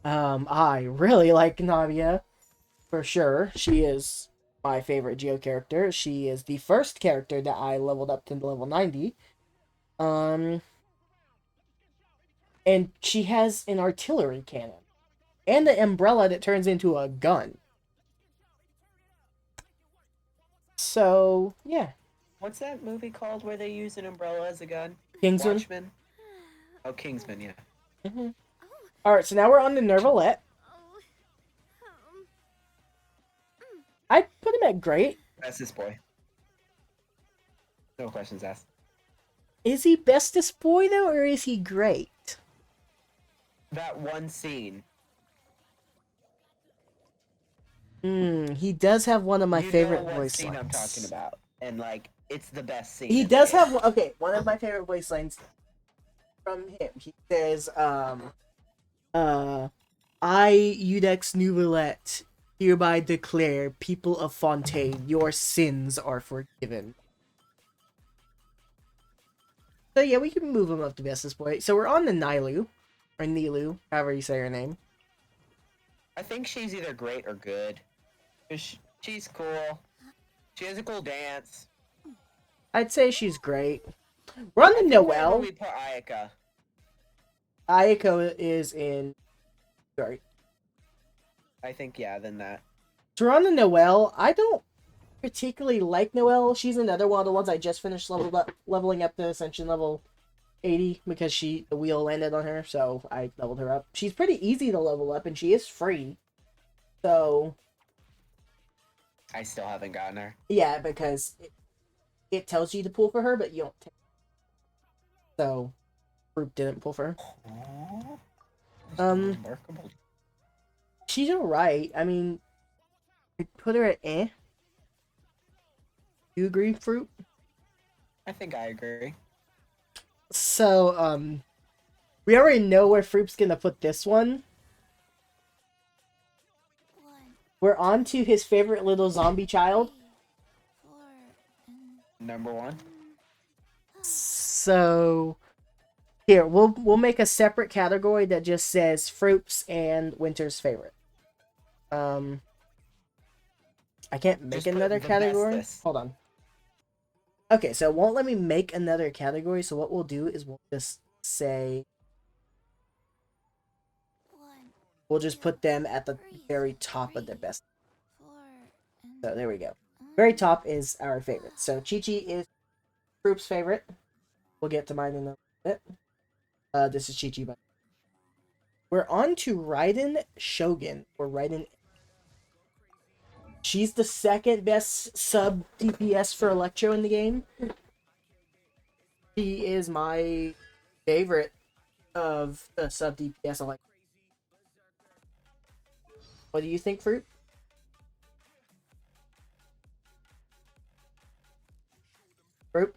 I really like Navia, for sure. She is my favorite Geo character. She is the first character that I leveled up to level 90. And she has an artillery cannon. And the umbrella that turns into a gun. So, yeah. What's that movie called where they use an umbrella as a gun? Kingsman. Watchmen? Oh, Kingsman, yeah. Mm-hmm. Alright, so now we're on the Nervalette. I put him at great. Bestest boy. No questions asked. Is he bestest boy, though, or is he great? That one scene. He does have one of my favorite what voice scene lines. I'm talking about. And, like, it's the best scene. He in the does game. have, okay, one of my favorite voice lines from him. He says, I, Udex Nouvellette, hereby declare, people of Fontaine, your sins are forgiven. So yeah, we can move him up to bestest boy. So we're on the Nilu, or Nilu, however you say her name. I think she's either great or good. She's cool. She has a cool dance. I'd say she's great. We're on the Noelle. We put Ayaka. Ayako is in... Sorry. I think, yeah, then that. So we're on the Noelle. I don't particularly like Noelle. She's another one of the ones I just finished leveling up to Ascension level 80 because the wheel landed on her, so I leveled her up. She's pretty easy to level up, and she is free. So... I still haven't gotten her. Yeah, because it tells you to pull for her, but you don't take it. So, Group didn't pull for her. Remarkable. She's alright. I mean, I put her at eh. You agree, Fruit? I think I agree. So, we already know where Fruit's gonna put this one. We're on to his favorite little zombie child. Number one. So, here, we'll make a separate category that just says Fruits and Winter's favorite. I can't make another category. Bestest. Hold on. Okay, so it won't let me make another category, so what we'll do is we'll just say... We'll just put them at the very top of the best. So there we go. Very top is our favorite. So Chi-Chi is Group's favorite. We'll get to mine in a bit. This is Chi-Chi. But we're on to Raiden Shogun, or Raiden. She's the second best sub DPS for Electro in the game. She is my favorite of the sub DPS Electro. What do you think, Fruit? Fruit?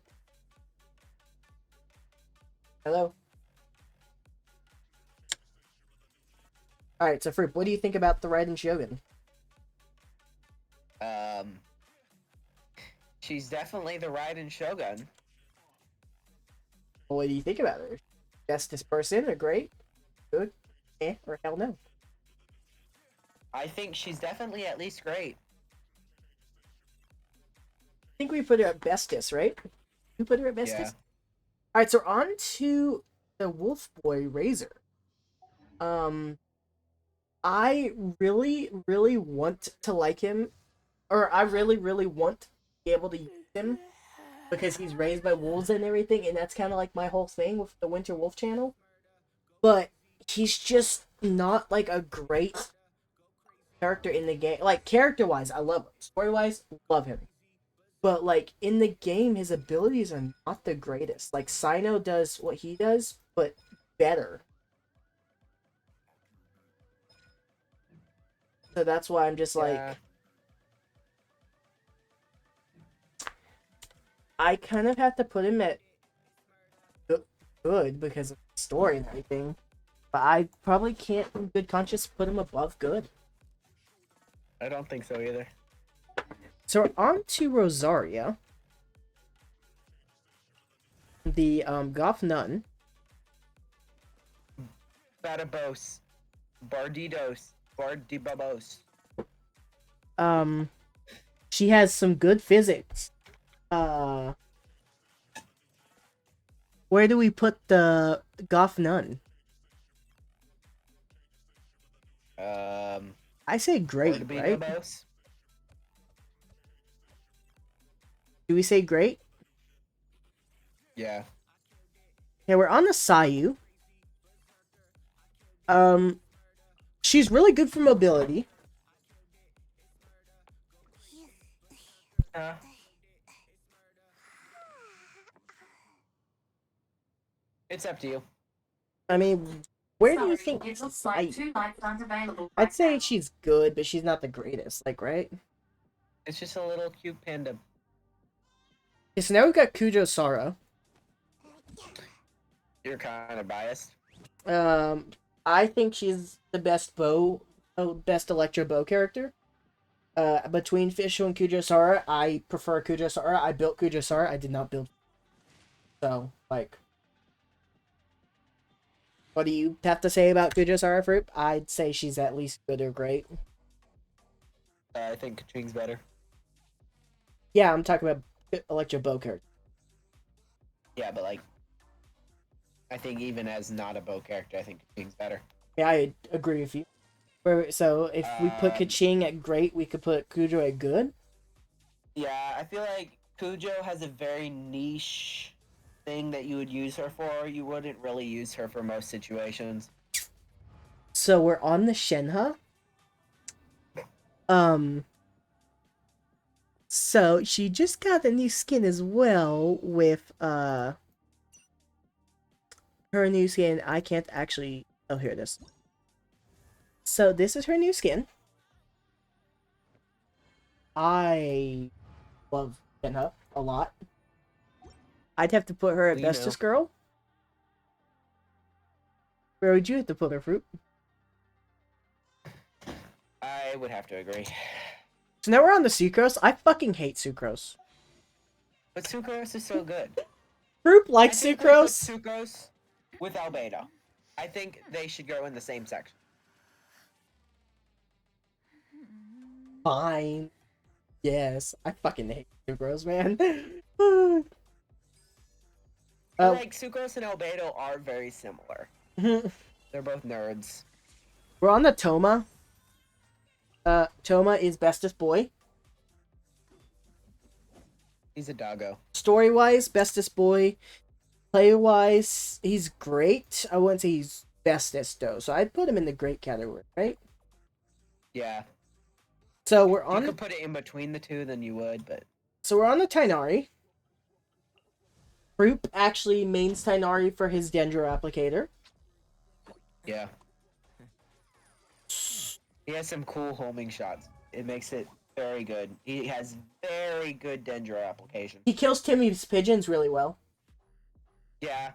Hello? Alright, so Fruit, what do you think about the Raiden Shogun? She's definitely the Raiden Shogun. What do you think about her? Bestest person, or great? Good? Eh, or hell no? I think she's definitely at least great. I think we put her at bestest, right? We put her at bestest? Yeah. Alright, so on to the Wolf Boy Razor. I really, really want to like him, or I really, really want to be able to use him because he's raised by wolves and everything, and that's kind of like my whole thing with the Winter Wolf channel. But he's just not like a great character in the game. Like, character-wise, I love him. Story-wise, love him. But, like, in the game, his abilities are not the greatest. Like, Sino does what he does, but better. So that's why I'm just like... I kind of have to put him at good because of the story and everything. But I probably can't, in good conscience, put him above good. I don't think so either. So we're on to Rosaria, the goth nun. Badabos. Bardidos. Bardibabos. She has some good physics. Where do we put the goth nun? I say great, right? Bardibabos. Do we say great? Yeah. Okay, we're on the Sayu. She's really good for mobility. It's up to you. I mean, where do you think I'd say she's good, but she's not the greatest, like, right? It's just a little cute panda. Okay, so now we've got Kujo Sara. You're kind of biased. I think she's the best best Electro Bow character. Between Fisho and Kujo Sara, I prefer Kujo Sara. I built Kujo Sara. I did not build. So, like, what do you have to say about Kujo Sara, Fruit? I'd say she's at least good or great. I think Kaching's better. Yeah, I'm talking about Electro Bow character. Yeah, but like, I think even as not a bow character, I think Kaching's better. Yeah, I agree with you. So if we put Kaching at great, we could put Kujo at good. Yeah, I feel like Kujo has a very niche thing that you would use her for. You wouldn't really use her for most situations. So we're on the Shenhe. So she just got a new skin as well with her new skin. I can't actually. Oh, here it is. So this is her new skin. I love Shenhe a lot. I'd have to put her at bestest girl. Where would you have to put her, Fruit? I would have to agree. So now we're on the Sucrose. I fucking hate Sucrose. But Sucrose is so good. Fruit likes Sucrose. Sucrose with Albedo. I think they should go in the same section. Fine. Yes, I fucking hate Sucrose, man. Like, Sucrose and Albedo are very similar. They're both nerds. We're on the Toma. Toma is bestest boy. He's a doggo. Story-wise, bestest boy. Play-wise, he's great. I wouldn't say he's bestest, though. So I'd put him in the great category, right? Yeah. So we're If on you could put it in between the two, then you would, but... So we're on the Tainari. Roop actually mains Tainari for his Dendro applicator. Yeah. He has some cool homing shots. It makes it very good. He has very good Dendro application. He kills Timmy's pigeons really well. Yeah.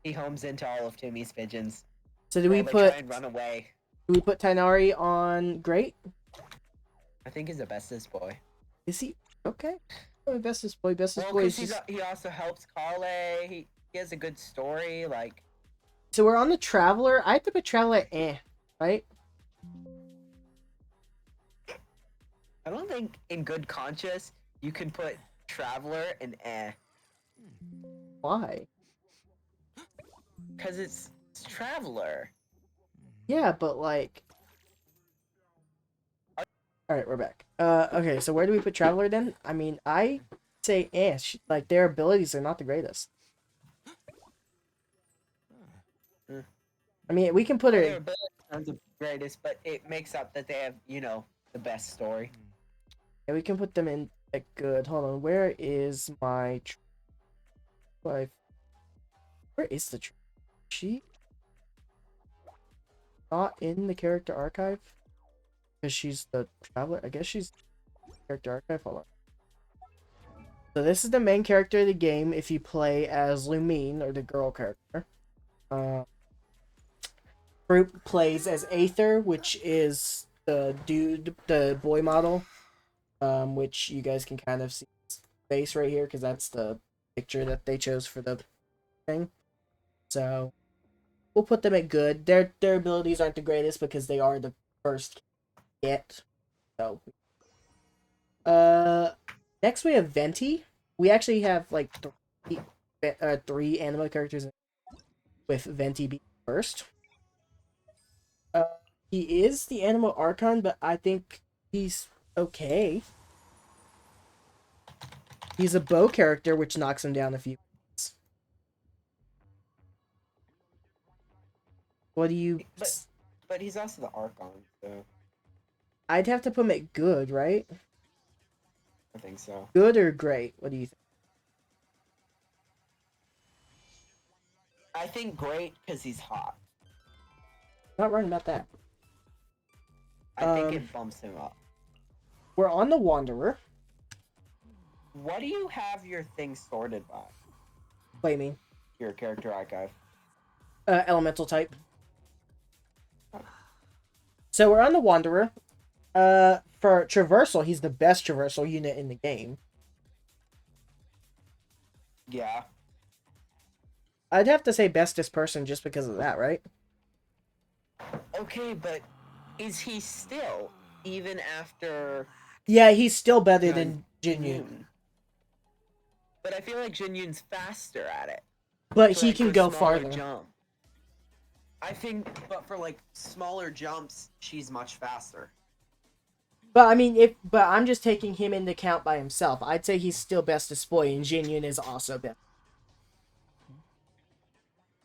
He homes into all of Timmy's pigeons. So do we They put try and run away. do we put Tainari on great? I think he's the bestest boy. Is he okay? Oh, bestest boy, bestest Well, boy. because Is just... he also helps Kale. He has a good story. Like, So we're on the Traveler. I have to put Traveler at right? I don't think in good conscience you can put Traveler and Why? Because it's Traveler. Yeah, but like... Alright, we're back. Okay, so where do we put Traveler then? I mean, I say like, their abilities are not the greatest. I mean, we can put Their it... abilities aren't the greatest, but it makes up that they have, you know, the best story. Yeah, we can put them in at good. Hold on, where is my... Where is the... She... Not in the character archive? Because she's the Traveler. I guess she's character archive. Hold on. So this is the main character of the game if you play as Lumine, or the girl character. Fruit plays as Aether, which is the boy model, which you guys can kind of see his face right here, because that's the picture that they chose for the thing. So we'll put them at good. Their abilities aren't the greatest because they are the first yet. So next we have Venti. We actually have like three anime characters with Venti being first. Uh, he is the Animal Archon, but I think he's okay. He's a bow character, which knocks him down a few. What do you? But he's also the Archon, so I'd have to put him at good, right? I think so. Good or great? What do you think? I think great because he's hot. Not wrong about that. I think it bumps him up. We're on the Wanderer. What do you have your thing sorted by? Flaming. Your character archive. Elemental type. So we're on the Wanderer. For traversal, he's the best traversal unit in the game. Yeah. I'd have to say bestest person just because of that, right? Okay, but is he still, even after... Yeah, he's still better than Jinyun. But I feel like Jinyun's faster at it. But So, he like, can for go smaller farther. Jump. I think, but for like smaller jumps, she's much faster. But I mean, but I'm just taking him into account by himself. I'd say he's still bestest boy, and Jinyun is also best.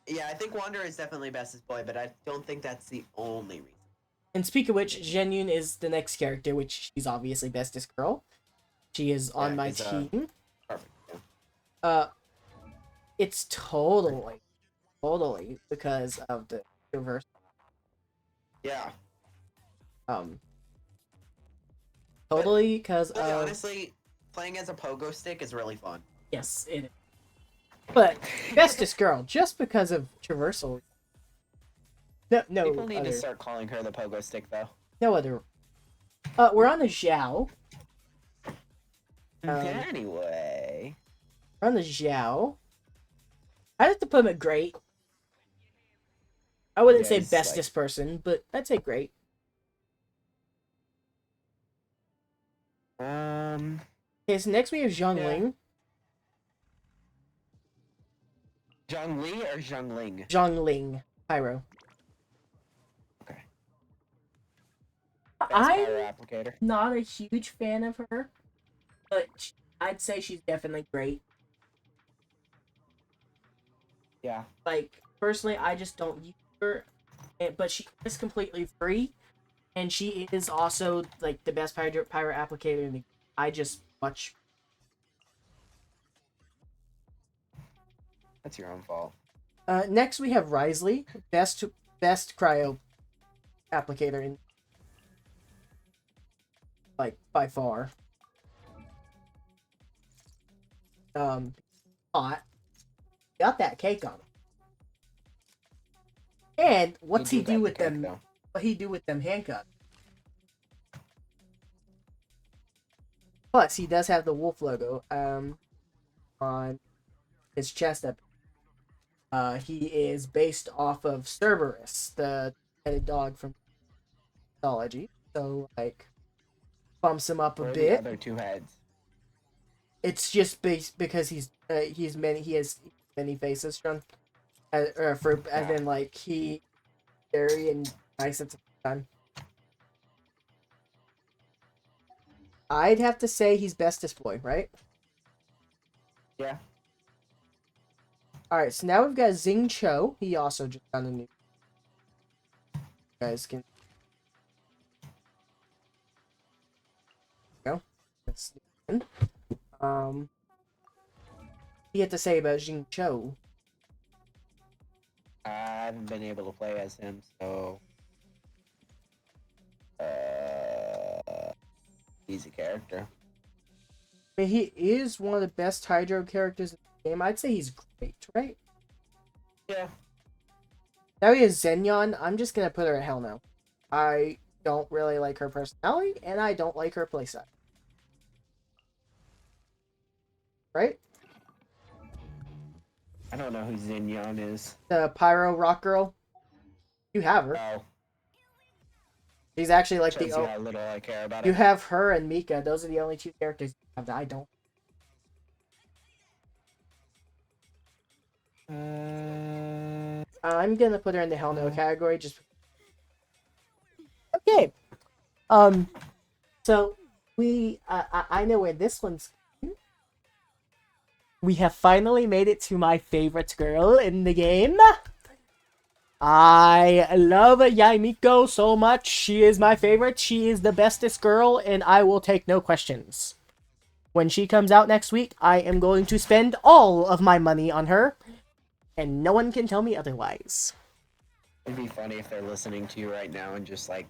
Yeah, I think Wanderer is definitely bestest boy, but I don't think that's the only reason. And speak of which, Jinyun is the next character, which she's obviously bestest girl. She is on my team. Perfect. Yeah. It's totally because of the reverse. Yeah. Totally because of... honestly, playing as a pogo stick is really fun. Yes, it is. But bestest girl, just because of traversal. No. People need to start calling her the pogo stick, though. No other. We're on the Zhao. Anyway. We're on the Zhao. I'd have to put him at great. I wouldn't say bestest person, but I'd say great. Okay, so next we have Zhongling. Zhongli or Zhongling? Zhongling. Pyro. Okay. I'm applicator. not a huge fan of her, but I'd say she's definitely great. Yeah. Like, personally, I just don't use her, but she is completely free, and she is also, like, the best pyro applicator in the game. I just much... That's your own fault. Next we have Risley, best cryo applicator in, like, by far. Hot. Got that cake on him. And what's he do with them? What he do with them handcuffs? Plus, he does have the wolf logo on his chest. He is based off of Cerberus, the headed dog from mythology. So, like, bumps him up a bit. The other two heads. It's just based because he has many faces, Sean. As in, like, he scary and nice at the same time. I'd have to say he's bestest boy, right? Yeah. Alright, so now we've got Xing Cho. He also just got a new... You guys can... Go. That's what you have to say about Xing Cho? I haven't been able to play as him, so... He's a character. I mean, he is one of the best Hydro characters in the game. I'd say he's great, right? Yeah. Now he is Zenyon. I'm just gonna put her at hell no. I don't really like her personality, and I don't like her playstyle. Right? I don't know who Xinyan is. The Pyro Rock Girl. You have her. Oh, She's actually like shows the... you how little I care about You it. have her and Mika. Those are the only two characters you have that I don't. I'm gonna put her in the hell no category just... Okay. So, I know where this one's... We have finally made it to my favorite girl in the game. I love Yaimiko so much. She is my favorite. She is the bestest girl, and I will take no questions. When she comes out next week, I am going to spend all of my money on her, and no one can tell me otherwise. It'd be funny if they're listening to you right now and just, like,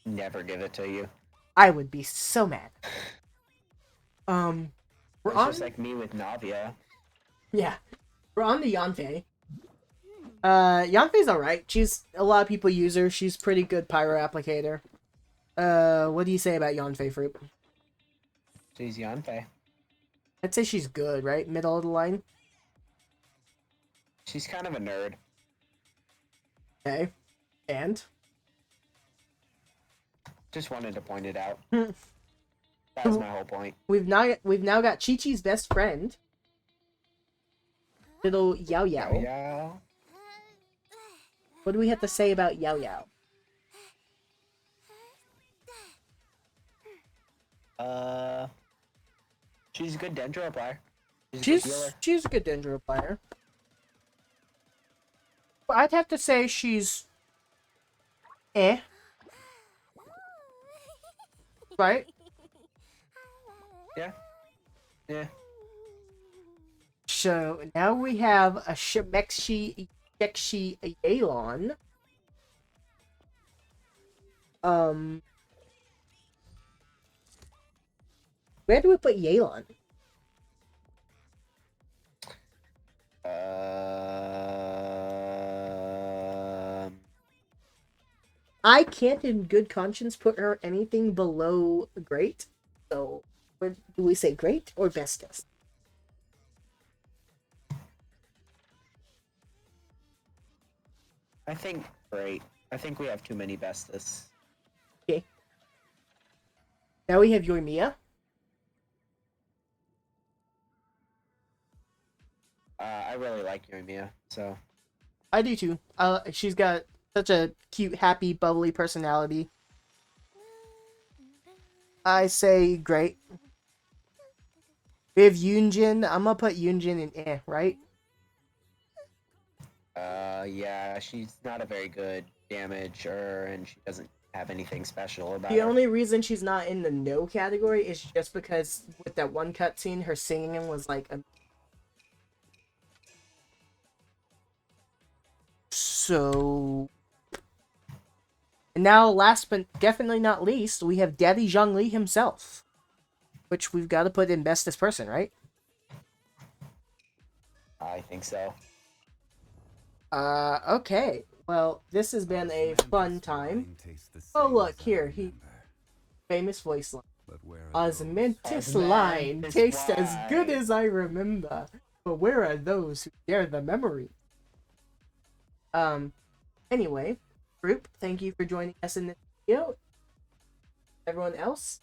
never give it to you. I would be so mad. We're It's on... just like me with Navia. Yeah. We're on the Yanfei. Yanfei's alright. A lot of people use her. She's pretty good pyro applicator. What do you say about Yanfei, Fruit? She's Yanfei. I'd say she's good, right? Middle of the line. She's kind of a nerd. Okay. And? Just wanted to point it out. Hmm. That was my whole point. We've now got Chi-Chi's best friend. Little Yao Yao. Yeah. What do we have to say about Yao Yao? She's a good Dendro player. She's a good healer. She's a good Dendro player. But I'd have to say she's... eh. Right? Yeah. Yeah. So, now we have a Shimekshi Yelan. Where do we put Yelan? I can't in good conscience put her anything below great. So, do we say great or bestest? I think great. I think we have too many bestes. Okay. Now we have Yoimiya. I really like Yoimiya, so... I do too. She's got such a cute, happy, bubbly personality. I say great. We have Yunjin. I'm gonna put Yunjin in eh, right? Yeah, she's not a very good damager, and she doesn't have anything special about The her. only reason she's not in the no category is just because with that one cutscene, her singing was like a... So... And now, last but definitely not least, we have Daddy Zhongli himself. Which we've got to put in bestest person, right? I think so. Okay. Well, this has been a fun time. Oh, look, here, famous voice line. Osmanthus line tastes as good as I remember, but where are those who share the memory? Anyway, group, thank you for joining us in this video. Everyone else,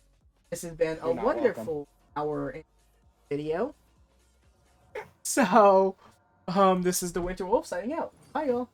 this has been a wonderful hour in video. So, this is the Winter Wolf signing out. Bye, y'all.